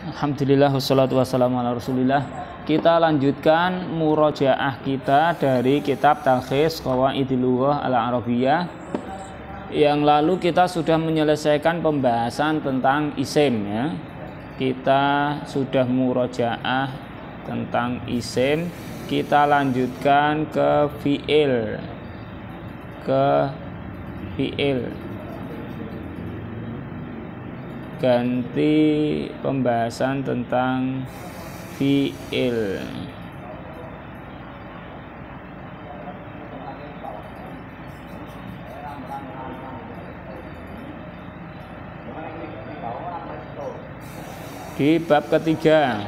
Alhamdulillah wassalatu wassalamu ala Rasulillah. Kita lanjutkan murojaah kita dari kitab Talkhis Qawaidil Lughah Al-Arabiyyah. Yang lalu kita sudah menyelesaikan pembahasan tentang isim ya. Kita sudah murojaah tentang isim. Kita lanjutkan ke fi'il. Ganti pembahasan tentang fi'il. Di bab ketiga.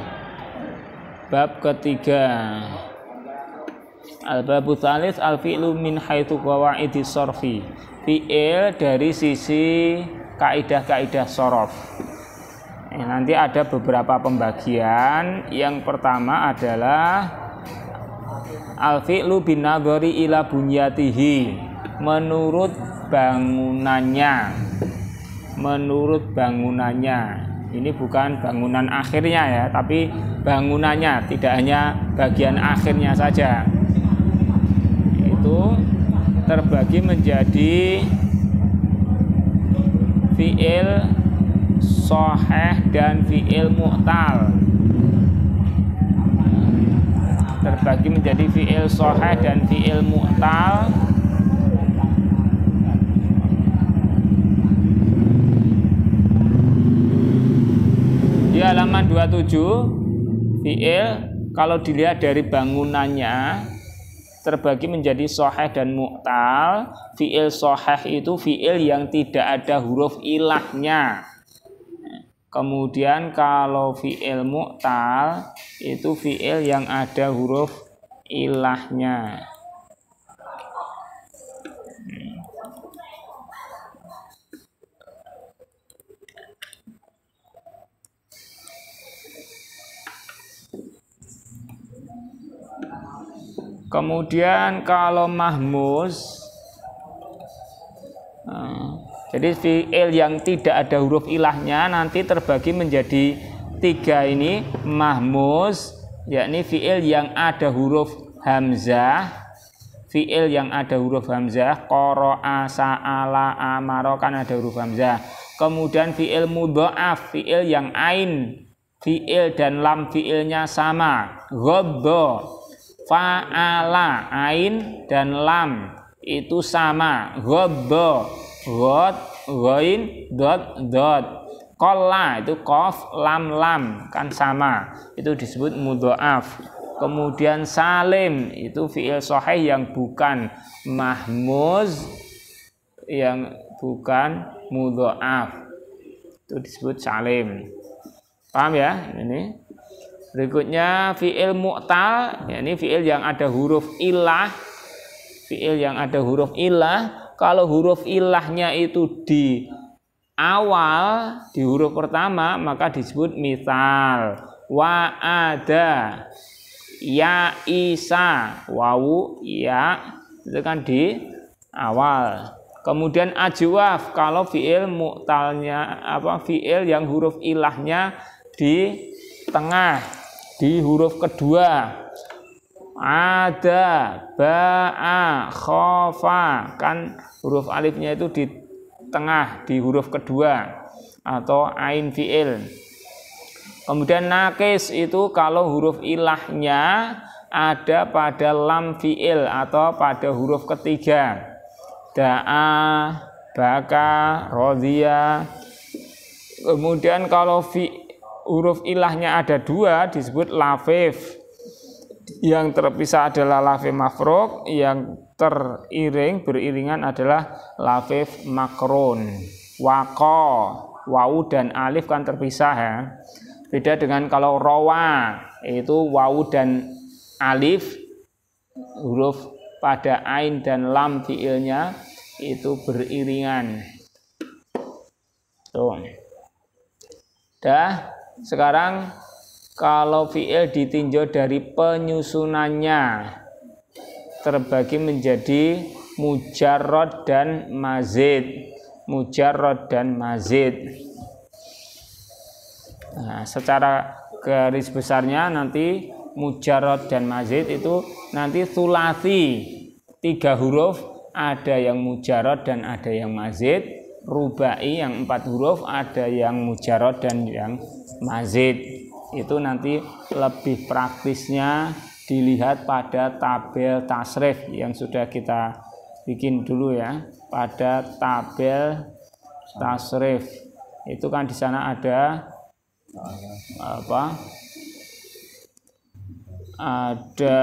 Al-babu tsalis al-fi'lu min haitsu qawaidis sharfi. Fi'il dari sisi kaidah-kaidah shorof. Nanti ada beberapa pembagian. Yang pertama adalah al-fi'lu bin nadhari ila bunyatihi, menurut bangunannya. Ini bukan bangunan akhirnya ya, tapi bangunannya, tidak hanya bagian akhirnya saja. Itu terbagi menjadi fi'il sahih dan fi'il mu'tal. Terbagi menjadi fi'il sahih dan fi'il mu'tal. Di halaman 27, fi'il kalau dilihat dari bangunannya terbagi menjadi sahih dan mu'tal. Fi'il sahih itu fi'il yang tidak ada huruf ilahnya. Kemudian kalau fi'il mu'tal itu fi'il yang ada huruf ilahnya. Kemudian kalau mahmuz, jadi fi'il yang tidak ada huruf ilahnya nanti terbagi menjadi tiga ini. Mahmuz, yakni fi'il yang ada huruf hamzah. Fi'il yang ada huruf hamzah, qara'a, sa'ala, amara kan ada huruf hamzah. Kemudian fi'il mudha'af, fi'il yang ain, fi'il dan lam fi'ilnya sama. Ghadda, fa'ala, ain dan lam itu sama. Ghadda, ghad, ghain, dot. Qalla itu qaf, lam kan sama. Itu disebut mudha'af. Kemudian salim itu fi'il sahih yang bukan mahmuz, yang bukan mudha'af. Itu disebut salim. Paham ya ini? Berikutnya fi'il mu'tal, yakni fi'il yang ada huruf ilah. Fi'il yang ada huruf ilah, kalau huruf ilahnya itu di awal, di huruf pertama, maka disebut misal. Wa'ada, ya isa, wawu, ya, itu kan di awal. Kemudian ajwaf, kalau fi'il mu'talnya fi'il yang huruf ilahnya di tengah, di huruf kedua. Ada, ba'a, khofa, kan huruf alifnya itu di tengah, di huruf kedua, atau ain fi'il. Kemudian nakis itu kalau huruf ilahnya ada pada lam fi'il atau pada huruf ketiga. Da'a, baka, rodhiya. Kemudian kalau huruf ilahnya ada dua disebut lafif. Yang terpisah adalah lafif mafruk, yang beriringan adalah lafif makrun. Waqa, wawu dan alif kan terpisah ya. Beda dengan kalau rawa, itu wawu dan alif, huruf pada ain dan lam fiilnya itu beriringan. Tuh. Sekarang kalau fi'il ditinjau dari penyusunannya terbagi menjadi mujarrad dan mazid. Nah, secara garis besarnya nanti mujarrad dan mazid itu nanti sulasi 3 huruf, ada yang mujarrad dan ada yang mazid. Rubai yang 4 huruf, ada yang mujarrad dan yang mazid. Itu nanti lebih praktisnya dilihat pada tabel tasrif yang sudah kita bikin dulu ya. Pada tabel tasrif itu kan di sana ada apa? Ada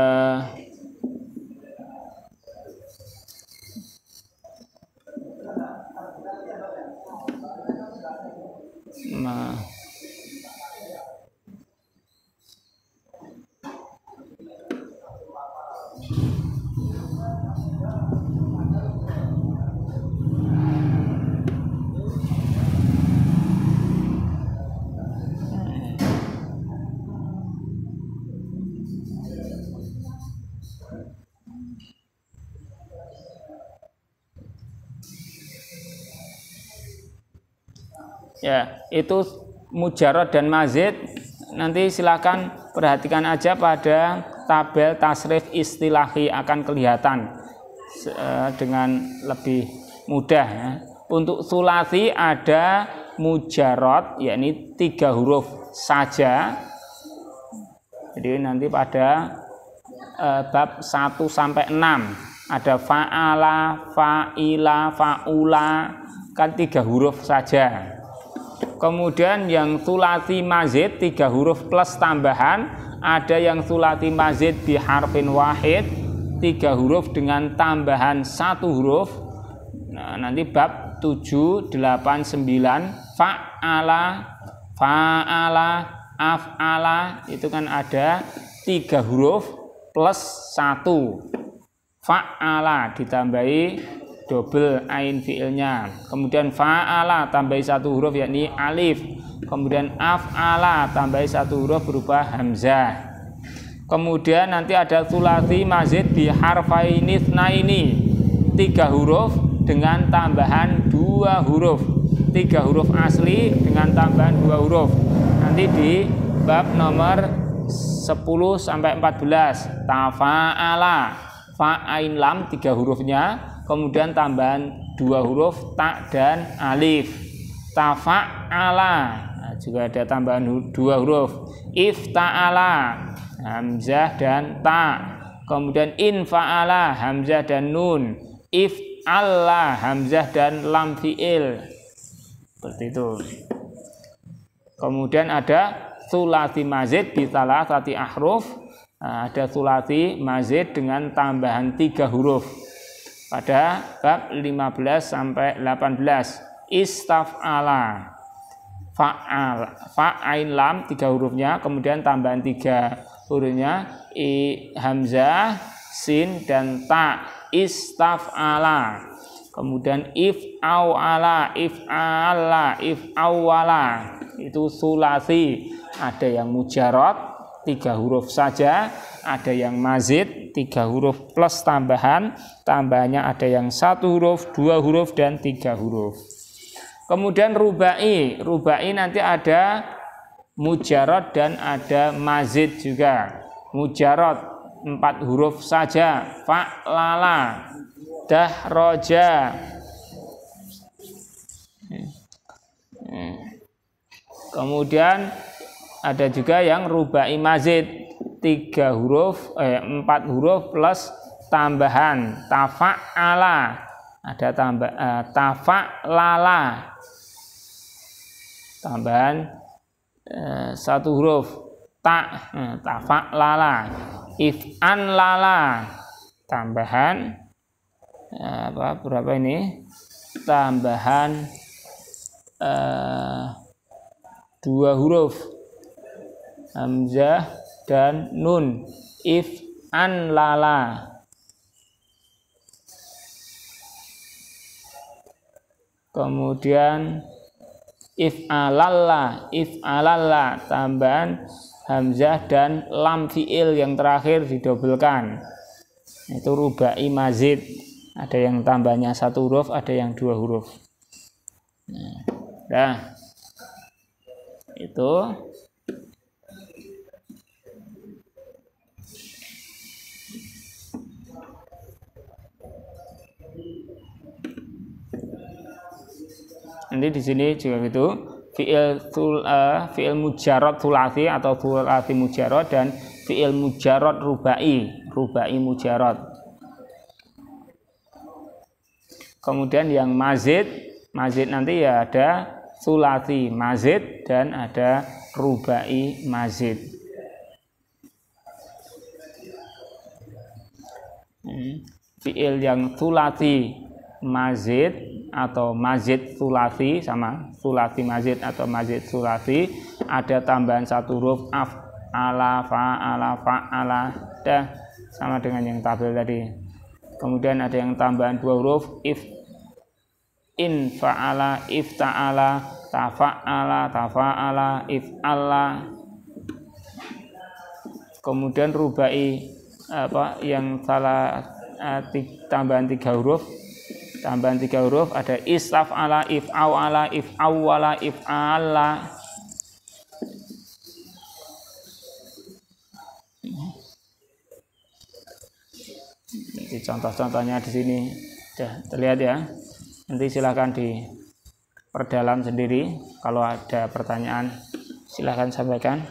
ya, itu mujarrad dan mazid. Nanti silakan perhatikan aja pada tabel tasrif istilahi, akan kelihatan dengan lebih mudah ya. Untuk sulasi ada mujarrad, yakni 3 huruf saja. Jadi nanti pada bab 1 sampai 6 ada fa'ala, fa'ila, fa'ula, kan 3 huruf saja. Kemudian yang sulasi mazid 3 huruf plus tambahan, ada yang sulasi mazid bi harfin wahid 3 huruf dengan tambahan 1 huruf. Nah, nanti bab 7, 8, 9 fa'ala, fa'ala, af'ala itu kan ada 3 huruf plus 1. Fa'ala ditambahi double ain fiilnya, kemudian fa'ala tambahi 1 huruf yakni alif, kemudian af'ala tambahi 1 huruf berupa hamzah. Kemudian nanti ada sulasi mazid bi harfaini tsnaini 3 huruf dengan tambahan 2 huruf, 3 huruf asli dengan tambahan 2 huruf. Nanti di bab nomor 10 sampai 14 tafa'ala, fa'ain lam 3 hurufnya, kemudian tambahan 2 huruf ta dan alif. Tafa'ala, nah, juga ada tambahan 2 huruf. Ifta'ala, hamzah dan ta. Kemudian infa'ala, hamzah dan nun. If'alla, hamzah dan lam fi'il. Seperti itu. Kemudian ada sulasi mazid bi salasati ahruf. Nah, ada sulasi mazid dengan tambahan 3 huruf. Pada bab 15 sampai 18 istaf'ala, fa'al, fa'ain lam 3 hurufnya, kemudian tambahan 3 hurufnya hamzah, sin dan ta. Istaf'ala, kemudian if'awala, if'ala, if'awala, itu sulasi. Ada yang mujarrad 3 huruf saja, ada yang mazid 3 huruf plus tambahan, tambahannya ada yang 1 huruf, 2 huruf dan 3 huruf. Kemudian rubai, rubai nanti ada mujarrad dan ada mazid juga. Mujarrad 4 huruf saja, fa'lala, dahroja. Kemudian ada juga yang rubai mazid 4 huruf plus tambahan tafa'ala, ada tafa'lala, tambahan 1 huruf ta, tafa'lala. If'anlala, tambahan berapa ini, tambahan 2 huruf hamzah dan nun. If'anlala. Kemudian if'alalla, if'alalla, tambahan hamzah dan lam fi'il yang terakhir didobelkan. Itu rubai mazid. Ada yang tambahnya 1 huruf, ada yang 2 huruf. Nah. Itu nanti di sini juga gitu, fiil mujarrad tsulasi atau tsulasi mujarrad dan fiil mujarrad rubai mujarrad. Kemudian yang mazid nanti ya ada tsulasi mazid dan ada rubai mazid. Fiil yang tsulasi mazid atau mazid tsulasi sama tsulasi mazid atau mazid tsulasi ada tambahan satu huruf af'ala fa'ala dah sama dengan yang tabel tadi. Kemudian ada yang tambahan dua huruf in fa'ala ifta'ala tafa'ala if'ala. Kemudian rubai yang salah tambahan tiga huruf ada istaf'ala if'awala if'awwala if'ala. Ini contoh-contohnya di sini sudah terlihat ya. Nanti silahkan diperdalam sendiri. Kalau ada pertanyaan silahkan sampaikan.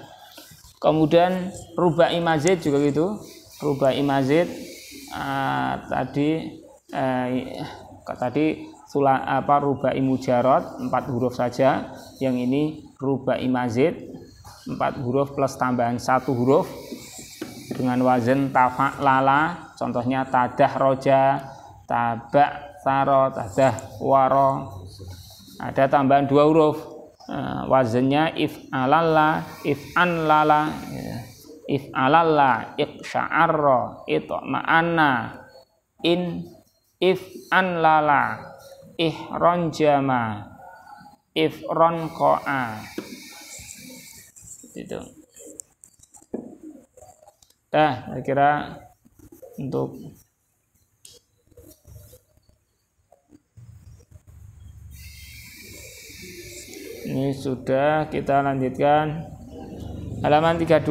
Kemudian rubai mazid juga gitu. Rubai mazid tadi rubai mujarrad 4 huruf saja. Yang ini rubai mazid 4 huruf plus tambahan 1 huruf dengan wazan tafa'lala. Contohnya tadah roja, tabak saro, tadah waro. Ada tambahan 2 huruf, wazannya if'alalla, if'anlala, if'alalla, iqsya'arra, itma'anna, if'anlala, ihronjama, ifronqa'a. Itu. Saya kira untuk ini sudah, kita lanjutkan halaman 32.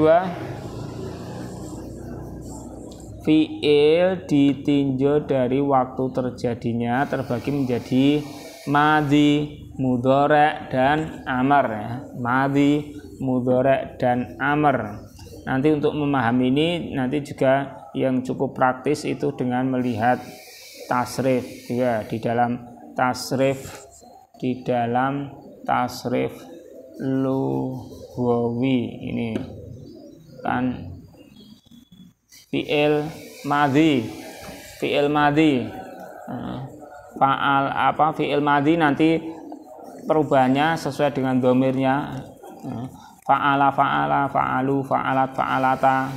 Fi'il ditinjau dari waktu terjadinya terbagi menjadi madhi, mudhari' dan amr ya. Madhi, mudhari' dan amr. Nanti untuk memahami ini nanti juga yang cukup praktis itu dengan melihat tasrif ya, di dalam tasrif lughawi ini kan fi'il madhi fi'il madhi nanti perubahannya sesuai dengan dhamirnya. Fa'ala, fa'alu, fa'alat, fa'alata,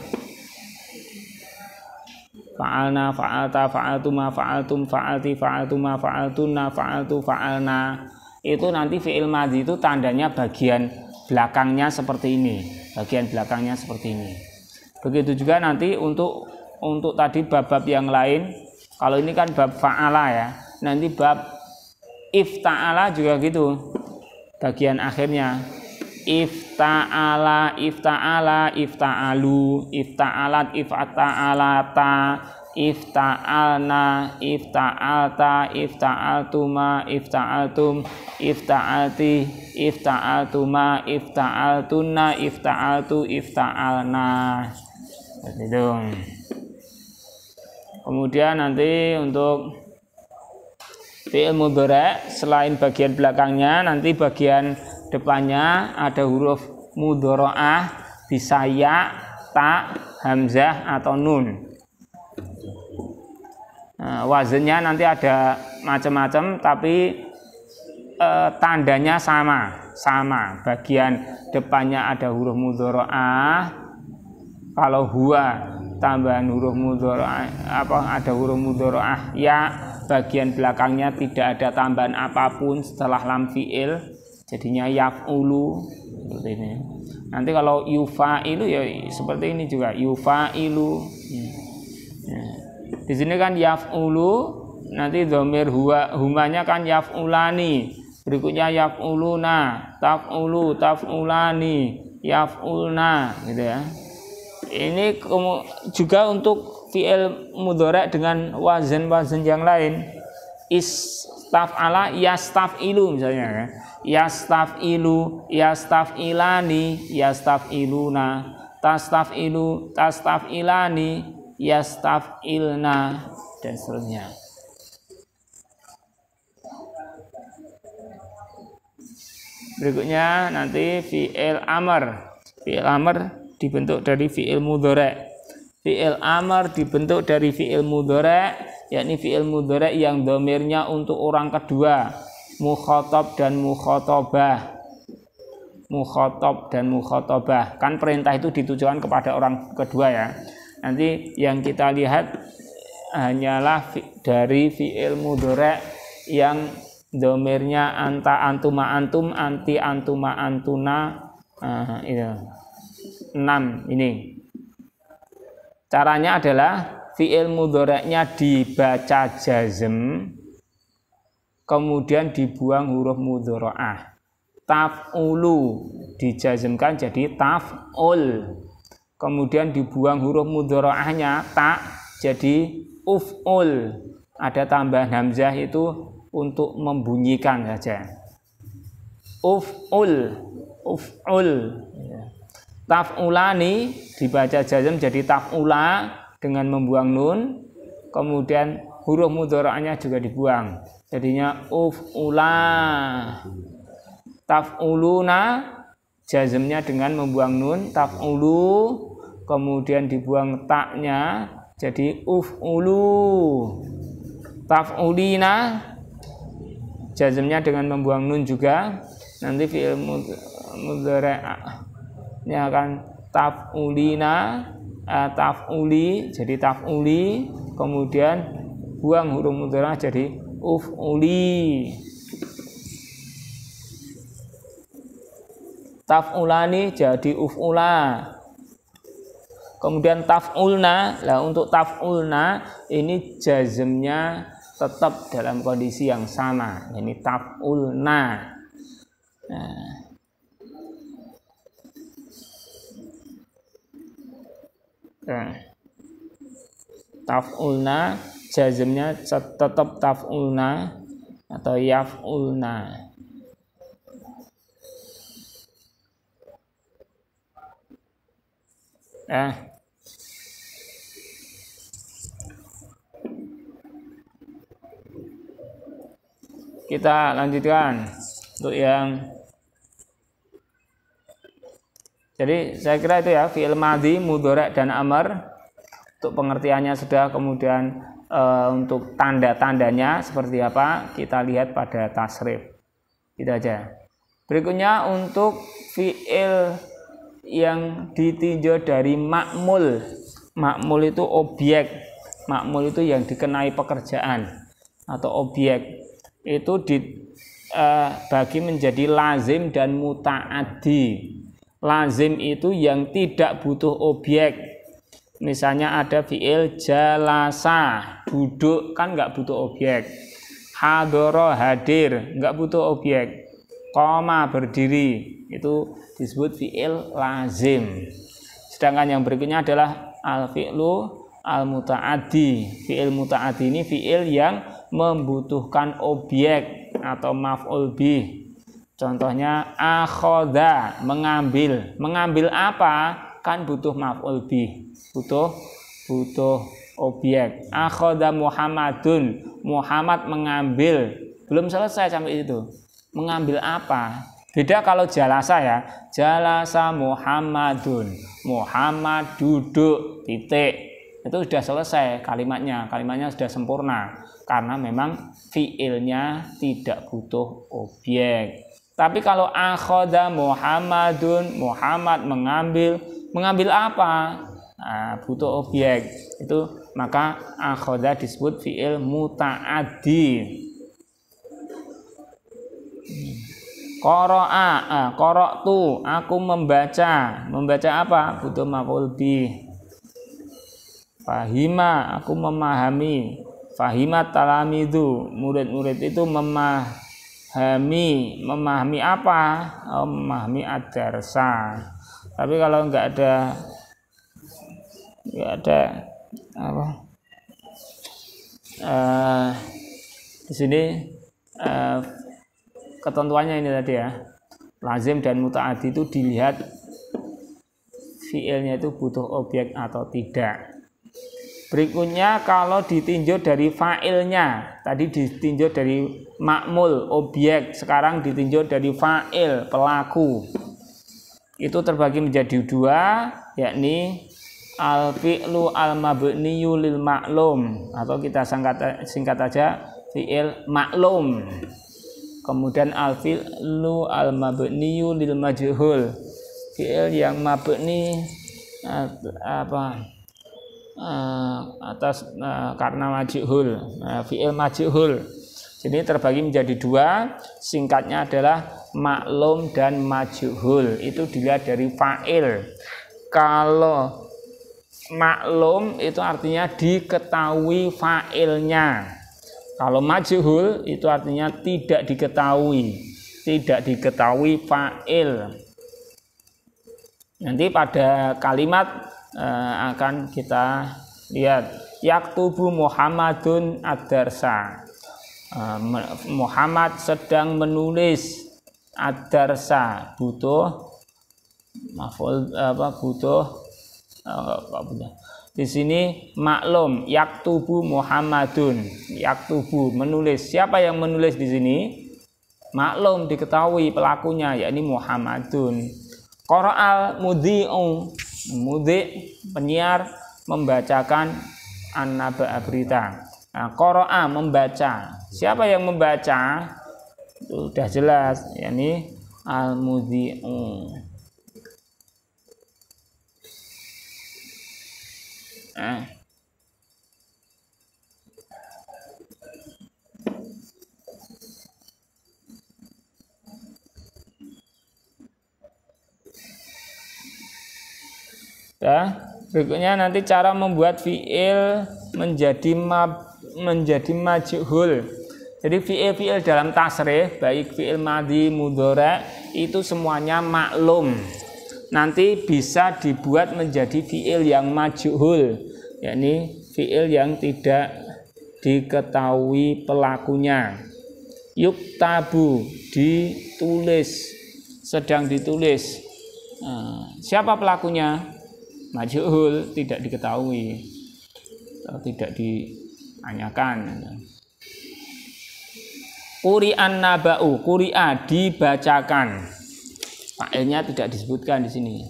fa'alna, fa'alta, fa'altuma, fa'altum, fa'alti, fa'altuma, fa'altunna, fa'altu, fa'alna. Itu nanti fi'il madhi itu tandanya bagian belakangnya seperti ini. Begitu juga nanti untuk tadi bab-bab yang lain. Kalau ini kan bab fa'ala ya. Nanti bab ifta'ala juga gitu. Bagian akhirnya ifta'ala, ifta'alu, ifta'alat, ifta'alata, ifta'alna, ifta'alta, ifta'altuma, ifta'altum, ifta'alti, ifta'altuma, ifta'altunna, ifta'altu, ifta'alna. Itu. Kemudian nanti untuk fi'il mudhari' selain bagian belakangnya, nanti bagian depannya ada huruf mudhora'ah, bisa ya, ta, hamzah atau nun. Wazannya nanti ada macam-macam, tapi tandanya sama. Bagian depannya ada huruf mudhora'ah. Kalau huwa tambahan huruf mudhora'ah ada huruf mudhora'ah ya, bagian belakangnya tidak ada tambahan apapun setelah lam fi'il. Jadinya yaf'ulu seperti ini. Nanti kalau yufa'ilu ya seperti ini juga yufa'ilu. Di sini kan yaf'ulu, nanti dhamir humanya kan yaf'ulani. Berikutnya yaf'uluna, taf'ulu, taf'ulani, yaf'ulna gitu ya. Ini juga untuk fi'il mudhari' dengan wazan-wazan yang lain. Istaf'ala yastaf'ilu misalnya ya. Yastaf'ilu, yastaf'ilani, yastaf'iluna, tastaf'ilu, tastaf'ilani, yastaf'ilna dan seterusnya. Berikutnya nanti fi'il amr. Fi'il amr dibentuk dari fi'il mudhari'. Fi'il amr dibentuk dari fi'il mudhari', yakni fi'il mudhari' yang dhamirnya untuk orang kedua, mukhatab dan mukhatabah. Mukhatab dan mukhatabah. Kan perintah itu ditujukan kepada orang kedua ya. Nanti yang kita lihat hanyalah dari fi'il mudhari' yang dhamirnya anta, antuma, antum, anti, antuma, antuna. Itu 6 ini. Caranya adalah fi'il mudhari'nya dibaca jazm, kemudian dibuang huruf mudhara'ah. Taf'ulu dijazmkan jadi taf'ul, kemudian dibuang huruf mudhara'ahnya ta jadi uf'ul. Ada tambahan hamzah itu untuk membunyikan saja. Uf'ul, uf'ul. Taf'ulani dibaca jazm jadi taf'ula dengan membuang nun, kemudian huruf mudhara'ahnya juga dibuang. Jadinya uf'ula. Taf'uluna jazmnya dengan membuang nun, taf'ulu, kemudian dibuang taknya jadi uf'ulu. Taf'ulina jazmnya dengan membuang nun juga, nanti fi'il mudhari'nya akan taf'ulina, taf'uli jadi taf'uli, kemudian buang huruf mudhari' jadi uf'uli. Taf'ulani jadi uf'ula. Kemudian taf'ulna, lah untuk taf'ulna ini jazmnya tetap dalam kondisi yang sama, ini taf'ulna. Taf'ulna jazmnya tetap taf'ulna atau yaf'ulna. Kita lanjutkan untuk yang, jadi saya kira itu ya fi'il madhi, mudhari' dan amr. Untuk pengertiannya sudah, kemudian untuk tanda-tandanya seperti apa kita lihat pada tasrif. Itu aja. Berikutnya untuk fi'il yang ditinjau dari ma'mul. Ma'mul itu objek. Ma'mul itu yang dikenai pekerjaan atau objek. Itu dibagi menjadi lazim dan muta'addi. Lazim itu yang tidak butuh objek. Misalnya ada fi'il jalasa, duduk kan nggak butuh objek. Hadoro, hadir, nggak butuh objek. Qoma, berdiri, itu disebut fi'il lazim. Sedangkan yang berikutnya adalah al-fi'lu al-muta'addi. Fi'il muta'addi ini fi'il yang membutuhkan objek atau maf'ul bih. Contohnya akhoda, mengambil. Mengambil apa? Kan butuh maf'ul bih. Butuh objek. Akhoda Muhammadun, Muhammad mengambil. Belum selesai sampai itu. Mengambil apa? Beda kalau jalasa ya. Jalasa Muhammadun, Muhammad duduk, titik. Itu sudah selesai kalimatnya. Kalimatnya sudah sempurna. Karena memang fiilnya tidak butuh objek. Tapi kalau akhoda Muhammadun, Muhammad mengambil. Mengambil apa? Nah, butuh objek. Itu maka akhoda disebut fiil muta'addi. Qara'a, qara'tu, aku membaca. Membaca apa? Butuh maf'ul bih. Fahima, aku memahami. Fahimat talamidu, murid-murid itu memahami. memahami apa? Oh, memahami ad-darsa. Tapi kalau nggak ada apa? Di sini ketentuannya ini tadi ya. Lazim dan muta'addi itu dilihat fiilnya itu butuh objek atau tidak. Berikutnya kalau ditinjau dari fa'ilnya, tadi ditinjau dari ma'mul objek, sekarang ditinjau dari fa'il pelaku. Itu terbagi menjadi dua, yakni al-fi'lu al-mabniyu lil ma'lum, atau kita singkat aja fi'il ma'lum. Kemudian al-fi'lu al-mabniyu lil majhul, fi'il yang mabni atas karena majhul, fi'il majhul. Jadi terbagi menjadi dua, singkatnya adalah maklum dan majhul. Itu dilihat dari fa'il. Kalau maklum itu artinya diketahui fa'ilnya. Kalau majhul itu artinya tidak diketahui fa'il. Nanti pada kalimat akan kita lihat yaktubu Muhammadun ad-darsa. Muhammad sedang menulis ad-darsa, butuh di sini maklum yaktubu Muhammadun, yaktubu menulis. Siapa yang menulis di sini? Maklum diketahui pelakunya, yakni Muhammadun. Qara'al mudhi'u, mudhi' penyiar membacakan an-naba' berita. Nah, qara'a membaca. Siapa yang membaca? Itu sudah jelas, yakni al-mudhi'u. Ya, berikutnya nanti cara membuat fi'il menjadi majhul. Jadi fi'il dalam tasrih, baik fi'il madhi, mudhari, itu semuanya maklum. Nanti bisa dibuat menjadi fi'il yang majhul, yakni fi'il yang tidak diketahui pelakunya. Yuktabu, ditulis, sedang ditulis. Siapa pelakunya? Majhul, tidak diketahui, tidak ditanyakan. Quri'an naba'u, quri'a dibacakan. Fa'ilnya tidak disebutkan di sini.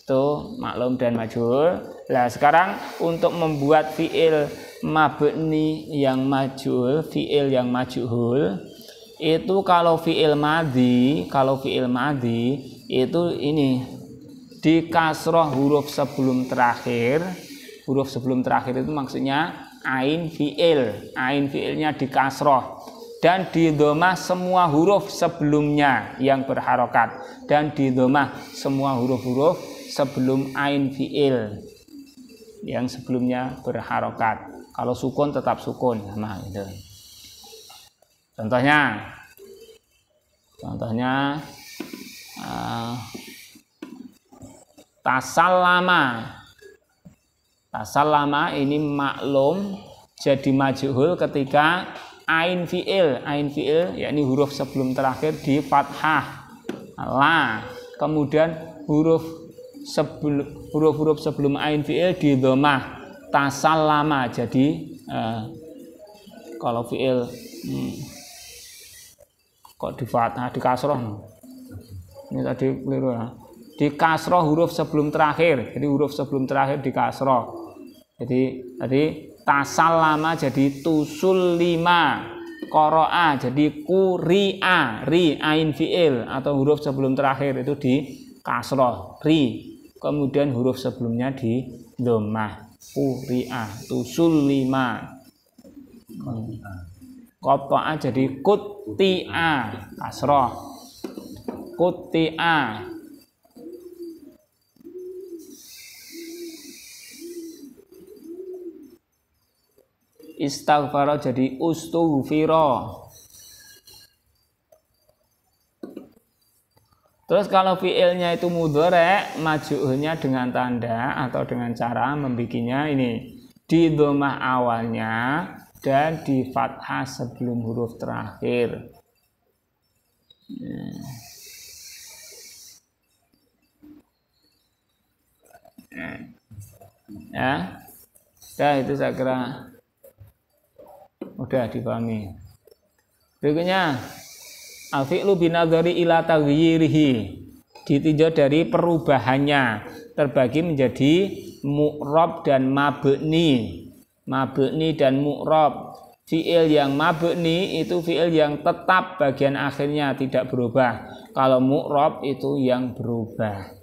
Itu maklum dan majhul. Nah, sekarang untuk membuat fi'il mabni yang majhul, fi'il yang majhul, itu kalau fi'il madhi itu ini di kasroh huruf sebelum terakhir. Huruf sebelum terakhir itu maksudnya ain fi'il. Ain fi'ilnya di kasroh dan di dhamma semua huruf sebelumnya yang berharokat, dan di dhamma semua huruf-huruf sebelum ain fi'il yang sebelumnya berharokat. Kalau sukun tetap sukun. Nah, itu. Contohnya tasallama ini maklum jadi majhul ketika ain fi'il yakni huruf sebelum terakhir di fathah la, kemudian huruf-huruf sebelum ain fi'il di dhammah tasallama. Jadi kalau fi'il kok di fathah di kasroh, ini tadi keliru ya. Di kasroh huruf sebelum terakhir, jadi huruf sebelum terakhir di kasroh. Jadi tadi tasallama jadi tusul lima, qara'a jadi quri'a, ri ain fi'il atau huruf sebelum terakhir itu di kasroh ri, kemudian huruf sebelumnya di dhammah quri'a, tusul lima. Qata'a jadi qutti'a, kasroh qutti'a. istaghfara jadi ustughfira. Terus kalau fiilnya itu mudhari', maj'ulnya dengan tanda atau dengan cara membikinnya ini di dhammah awalnya dan di fathah sebelum huruf terakhir. Ya, itu saya kira udah dipahami. Berikutnya al-fi'lu binadhari ila taghyirihi, ditinjau dari perubahannya, terbagi menjadi mu'rab dan mabni. Mabni dan mu'rab. Fi'il yang mabni itu fi'il yang tetap bagian akhirnya tidak berubah. Kalau mu'rab itu yang berubah.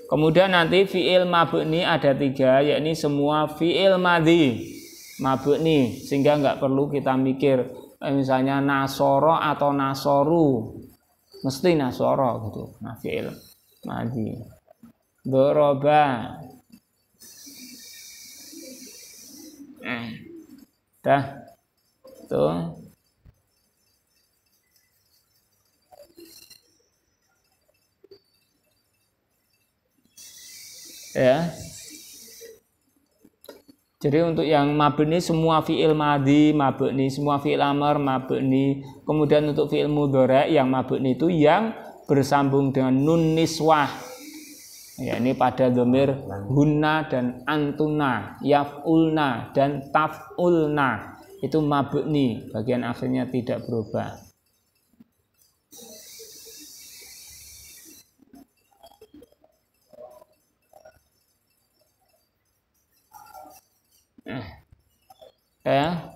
Kemudian nanti fi'il mabni ada 3, yakni semua fi'il madhi mabni, sehingga nggak perlu kita mikir misalnya nasoro atau nasoru, mesti nasoro gitu. Nah, fi'il madhi. Doroba. Dah. Tuh. Ya. Jadi untuk yang mabni semua fi'il madhi mabni, semua fi'il amr mabni. Kemudian untuk fi'il mudhari' yang mabni itu yang bersambung dengan nun niswah. Ya, ini pada dhamir hunna dan antuna, yaf'ulna dan taf'ulna. Itu mabni, bagian akhirnya tidak berubah. Ya.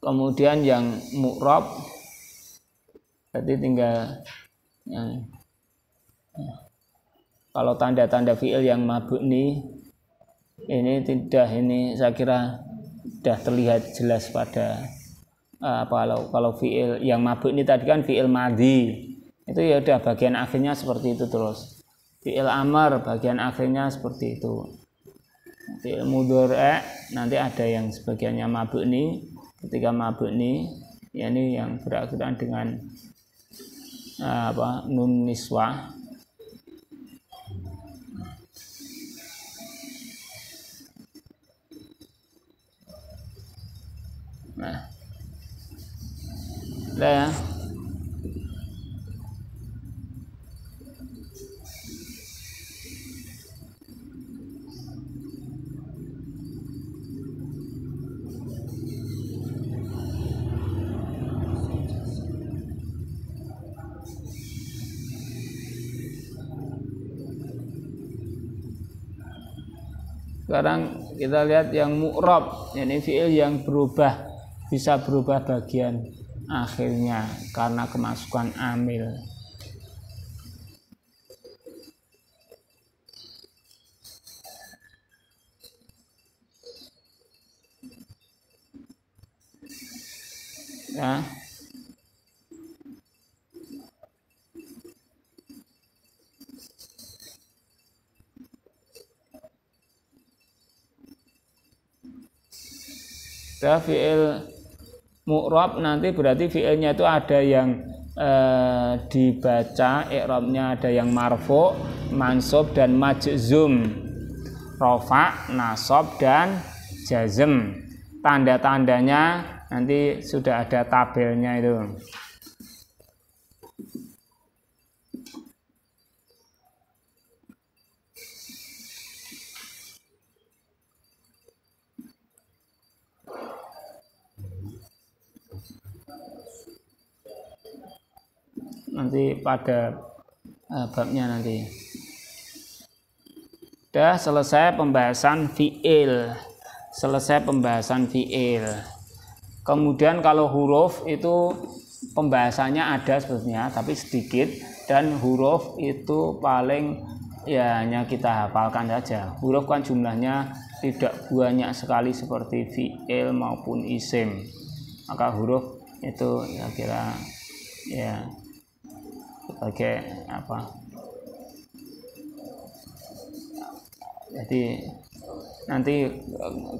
Kemudian yang mu'rab berarti tinggal yang kalau tanda-tanda fi'il yang mabni ini saya kira sudah terlihat jelas pada kalau fi'il yang mabni tadi kan fi'il madhi itu ya udah bagian akhirnya seperti itu terus. Fi'il amr bagian akhirnya seperti itu. Fi'il mudhari' nanti ada yang sebagiannya mabni, ketika mabni yakni yang berakhiran dengan nun niswah. Nah, ya. Sekarang kita lihat yang mu'rab, yakni fi'il yang bisa berubah bagian akhirnya karena kemasukan amil. Ya. Fi'il mu'rab nanti berarti fi'ilnya itu ada yang dibaca i'rabnya, ada yang marfu', mansub dan majzum, rafa', nasab dan jazm. Tanda-tandanya nanti sudah ada tabelnya itu. Nanti pada babnya nanti. Sudah selesai pembahasan fi'il. Kemudian kalau huruf itu pembahasannya ada sebetulnya tapi sedikit, dan huruf itu paling ya hanya kita hafalkan saja. Huruf kan jumlahnya tidak banyak sekali seperti fi'il maupun isim. Maka huruf itu saya kira ya sebagai jadi nanti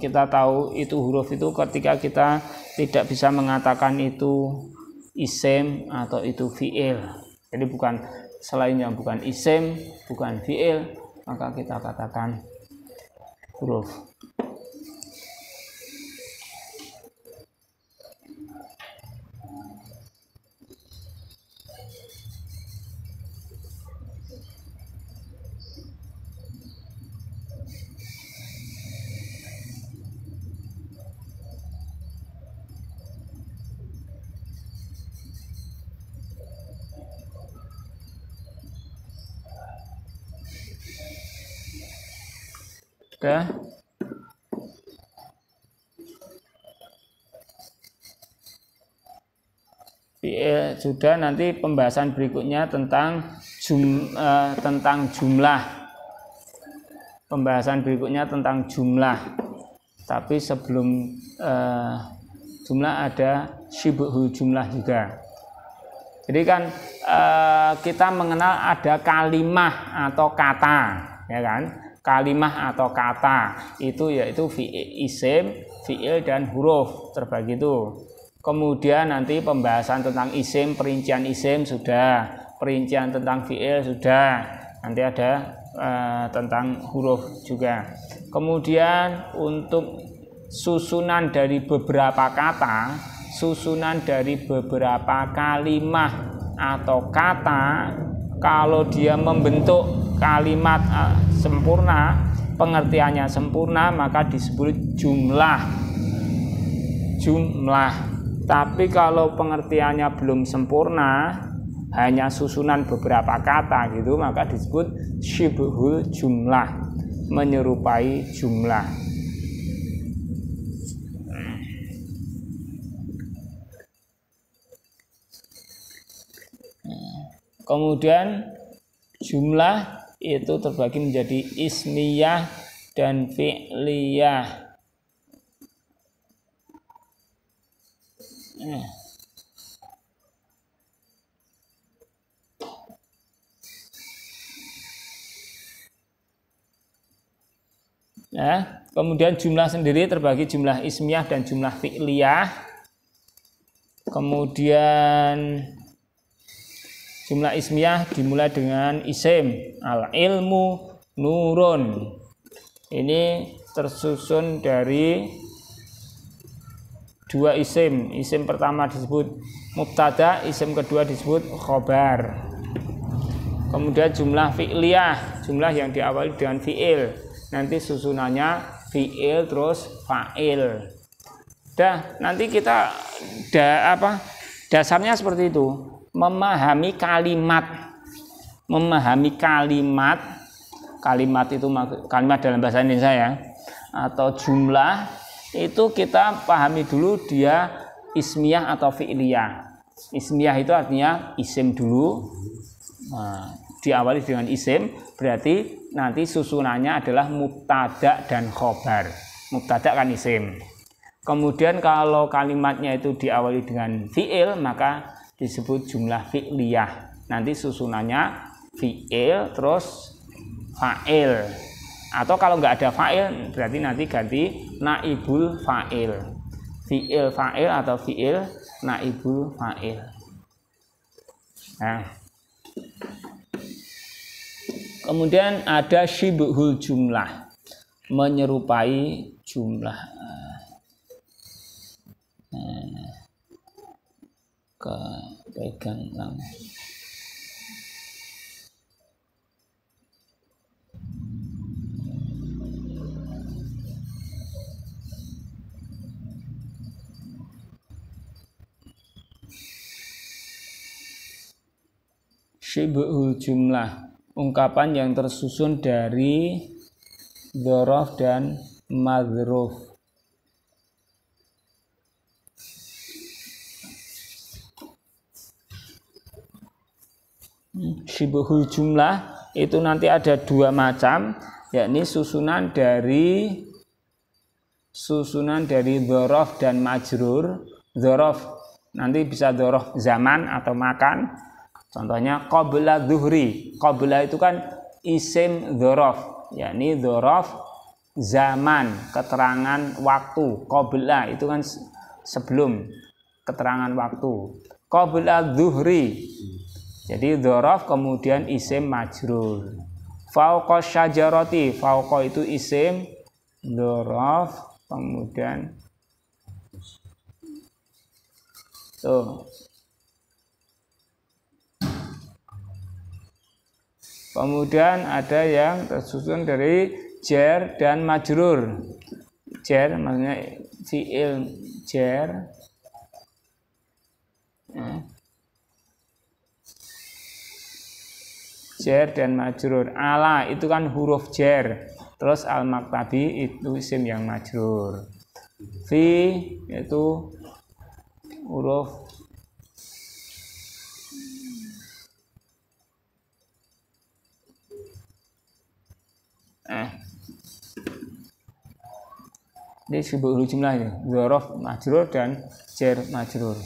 kita tahu itu huruf itu ketika kita tidak bisa mengatakan itu isim atau itu fi'il. Jadi bukan selainnya, bukan isim, bukan fi'il, maka kita katakan huruf. Sudah. Sudah, nanti pembahasan berikutnya tentang jumlah. Pembahasan berikutnya tentang jumlah. Tapi sebelum jumlah ada syibhul jumlah juga. Jadi kan kita mengenal ada kalimah atau kata, ya kan? Kalimah atau kata itu yaitu isim, fi'il dan huruf terbagi itu. Kemudian nanti pembahasan tentang isim, perincian isim sudah, perincian tentang fi'il sudah. Nanti ada tentang huruf juga. Kemudian untuk susunan dari beberapa kata, susunan dari beberapa kalimah atau kata, kalau dia membentuk kalimat sempurna, pengertiannya sempurna, maka disebut jumlah. Tapi kalau pengertiannya belum sempurna, hanya susunan beberapa kata gitu, maka disebut syibhul jumlah, menyerupai jumlah. Kemudian jumlah itu terbagi menjadi ismiyah dan fi'liyah. Nah, kemudian jumlah sendiri terbagi jumlah ismiyah dan jumlah fi'liyah. Kemudian jumlah ismiyah dimulai dengan isim, al-ilmu nurun. Ini tersusun dari dua isim. Isim pertama disebut mubtada, isim kedua disebut khobar. Kemudian jumlah fi'liyah, jumlah yang diawali dengan fi'il. Nanti susunannya fi'il terus fa'il. Nanti kita dasarnya seperti itu. Memahami kalimat itu kalimat dalam bahasa Indonesia ya, atau jumlah itu kita pahami dulu dia ismiyah atau fi'liyah. Ismiyah itu artinya isim dulu, diawali dengan isim, berarti nanti susunannya adalah mubtada dan khobar. Mubtada kan isim. Kemudian kalau kalimatnya itu diawali dengan fi'il, maka disebut jumlah fi'liyah. Nanti susunannya fi'il terus fa'il. Atau kalau nggak ada fa'il, berarti nanti ganti naibul fa'il. Fi'il fa'il atau fi'il naibul fa'il. Nah, kemudian ada syibhul jumlah, menyerupai jumlah. Pegang lang. Syibhul jumlah, ungkapan yang tersusun dari dzaraf dan madzruf. Syibhul jumlah itu nanti ada dua macam, yakni susunan dari dzaraf dan majrur. Dzaraf nanti bisa dzaraf zaman atau makan. Contohnya qabla zuhri. Qabla itu kan isim dzaraf, yakni dzaraf zaman, keterangan waktu. Qabla itu kan sebelum keterangan waktu. Qabla zuhri. Jadi dzaraf kemudian isim majrur. Fauqa syajarati, fauqa itu isim dzaraf kemudian tuh. Kemudian ada yang tersusun dari jar dan majrur. Jar maksudnya fi'il jar. Jar dan majrur. Ala itu kan huruf jar. Terus al-maktabi itu isim yang majrur. Fi itu huruf ini sebuah jumlah ya. Dzaraf majrur dan jar majrur.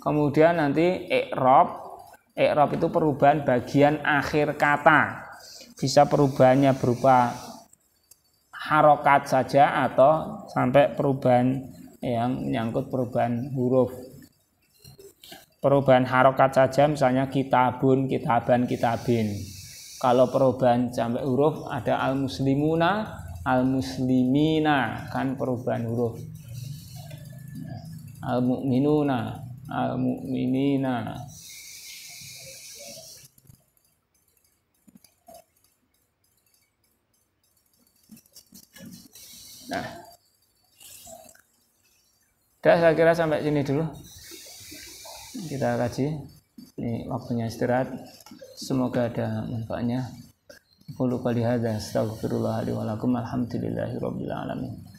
Kemudian nanti i'rab. I'rab itu perubahan bagian akhir kata. Bisa perubahannya berupa harokat saja atau sampai perubahan yang menyangkut perubahan huruf. Perubahan harokat saja misalnya kitabun, kitaban, kitabin. Kalau perubahan sampai huruf ada al-muslimuna, al-muslimina, kan perubahan huruf. Al-mu'minuna, al-mu'minina. Nah, saya kira sampai sini dulu. Kita kaji. Ini waktunya istirahat. Semoga ada manfaatnya. Qulu qouli hadza astaghfirullah li wa lakum. Alhamdulillahirabbil alamin.